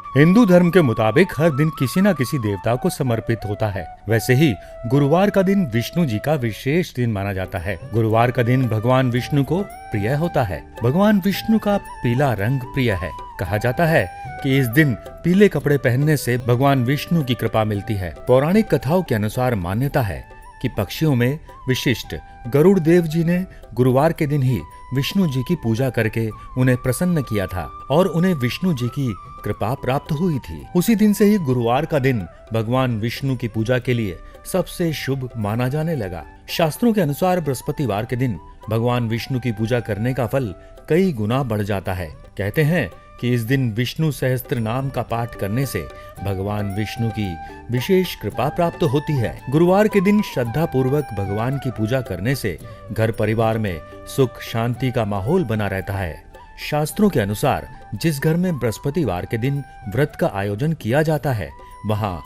हिंदू धर्म के मुताबिक हर दिन किसी न किसी देवता को समर्पित होता है। वैसे ही गुरुवार का दिन विष्णु जी का विशेष दिन माना जाता है। गुरुवार का दिन भगवान विष्णु को प्रिय होता है। भगवान विष्णु का पीला रंग प्रिय है। कहा जाता है कि इस दिन पीले कपड़े पहनने से भगवान विष्णु की कृपा मिलती है। पौराणिक कथाओं के अनुसार मान्यता है कि पक्षियों में विशिष्ट गरुड़ देव जी ने गुरुवार के दिन ही विष्णु जी की पूजा करके उन्हें प्रसन्न किया था और उन्हें विष्णु जी की कृपा प्राप्त हुई थी। उसी दिन से ही गुरुवार का दिन भगवान विष्णु की पूजा के लिए सबसे शुभ माना जाने लगा। शास्त्रों के अनुसार बृहस्पतिवार के दिन भगवान विष्णु की पूजा करने का फल कई गुना बढ़ जाता है। कहते हैं कि इस दिन विष्णु सहस्त्र नाम का पाठ करने से भगवान विष्णु की विशेष कृपा प्राप्त होती है। गुरुवार के दिन श्रद्धा पूर्वक भगवान की पूजा करने से घर परिवार में सुख शांति का माहौल बना रहता है। शास्त्रों के अनुसार जिस घर में बृहस्पतिवार के दिन व्रत का आयोजन किया जाता है वहां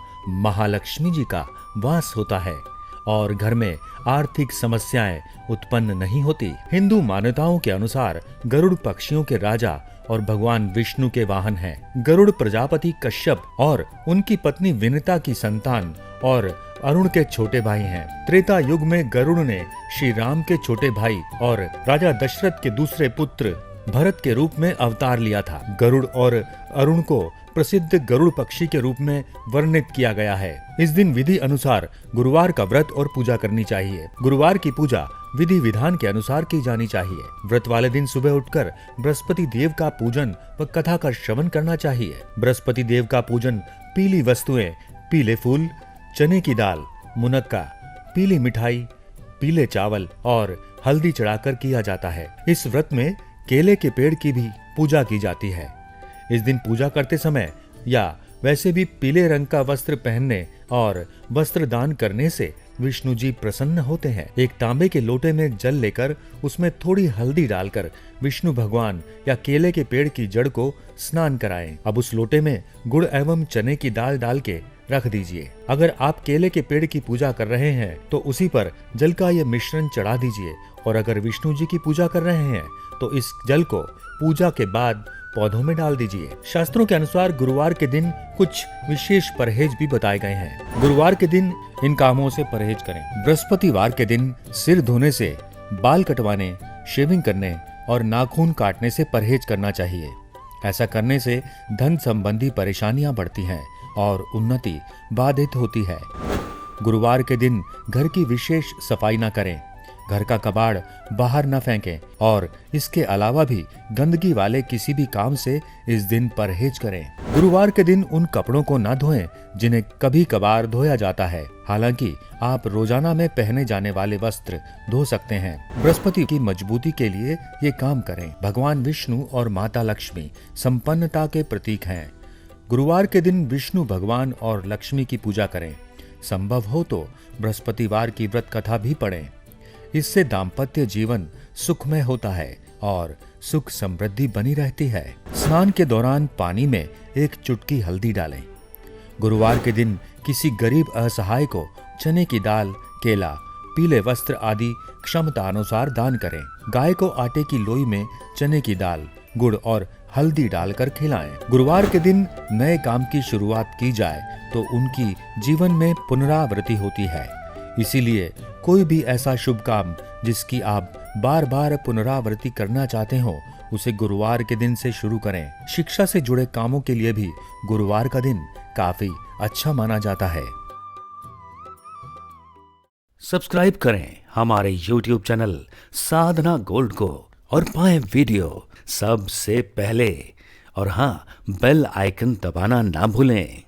महालक्ष्मी जी का वास होता है और घर में आर्थिक समस्याएं उत्पन्न नहीं होती। हिंदू मान्यताओं के अनुसार गरुड़ पक्षियों के राजा और भगवान विष्णु के वाहन हैं। गरुड़ प्रजापति कश्यप और उनकी पत्नी विनिता की संतान और अरुण के छोटे भाई हैं। त्रेता युग में गरुड़ ने श्री राम के छोटे भाई और राजा दशरथ के दूसरे पुत्र भरत के रूप में अवतार लिया था। गरुड़ और अरुण को प्रसिद्ध गरुड़ पक्षी के रूप में वर्णित किया गया है। इस दिन विधि अनुसार गुरुवार का व्रत और पूजा करनी चाहिए। गुरुवार की पूजा विधि विधान के अनुसार की जानी चाहिए। व्रत वाले दिन सुबह उठकर बृहस्पति देव का पूजन व कथा का श्रवण करना चाहिए। बृहस्पति देव का पूजन पीली वस्तुएं, पीले फूल, चने की दाल, मुनक्का, पीली मिठाई, पीले चावल और हल्दी चढ़ाकर किया जाता है। इस व्रत में केले के पेड़ की भी पूजा की जाती है। इस दिन पूजा करते समय या वैसे भी पीले रंग का वस्त्र पहनने और वस्त्र दान करने से विष्णु जी प्रसन्न होते हैं। एक तांबे के लोटे में जल लेकर उसमें थोड़ी हल्दी डालकर विष्णु भगवान या केले के पेड़ की जड़ को स्नान कराएं। अब उस लोटे में गुड़ एवं चने की दाल डाल के रख दीजिए। अगर आप केले के पेड़ की पूजा कर रहे हैं तो उसी पर जल का यह मिश्रण चढ़ा दीजिए और अगर विष्णु जी की पूजा कर रहे हैं तो इस जल को पूजा के बाद पौधों में डाल दीजिए। शास्त्रों के अनुसार गुरुवार के दिन कुछ विशेष परहेज भी बताए गए हैं। गुरुवार के दिन इन कामों से परहेज करें। बृहस्पतिवार के दिन सिर धोने से, बाल कटवाने, शेविंग करने और नाखून काटने से परहेज करना चाहिए। ऐसा करने से धन संबंधी परेशानियां बढ़ती हैं और उन्नति बाधित होती है। गुरुवार के दिन घर की विशेष सफाई न करें, घर का कबाड़ बाहर न फेंकें और इसके अलावा भी गंदगी वाले किसी भी काम से इस दिन परहेज करें। गुरुवार के दिन उन कपड़ों को न धोएं जिन्हें कभी कभार धोया जाता है। हालांकि आप रोजाना में पहने जाने वाले वस्त्र धो सकते हैं। बृहस्पति की मजबूती के लिए ये काम करें। भगवान विष्णु और माता लक्ष्मी संपन्नता के प्रतीक हैं। गुरुवार के दिन विष्णु भगवान और लक्ष्मी की पूजा करें। संभव हो तो बृहस्पतिवार की व्रत कथा भी पढ़ें। इससे दाम्पत्य जीवन सुखमय होता है और सुख समृद्धि बनी रहती है। स्नान के दौरान पानी में एक चुटकी हल्दी डालें। गुरुवार के दिन किसी गरीब असहाय को चने की दाल, केला, पीले वस्त्र आदि क्षमता अनुसार दान करें। गाय को आटे की लोई में चने की दाल, गुड़ और हल्दी डालकर खिलाएं। गुरुवार के दिन नए काम की शुरुआत की जाए तो उनकी जीवन में पुनरावृत्ति होती है। इसीलिए कोई भी ऐसा शुभ काम जिसकी आप बार बार पुनरावृत्ति करना चाहते हो उसे गुरुवार के दिन से शुरू करें। शिक्षा से जुड़े कामों के लिए भी गुरुवार का दिन काफी अच्छा माना जाता है। सब्सक्राइब करें हमारे YouTube चैनल साधना गोल्ड को और पाएं वीडियो सबसे पहले। और हाँ, बेल आइकन दबाना ना भूलें।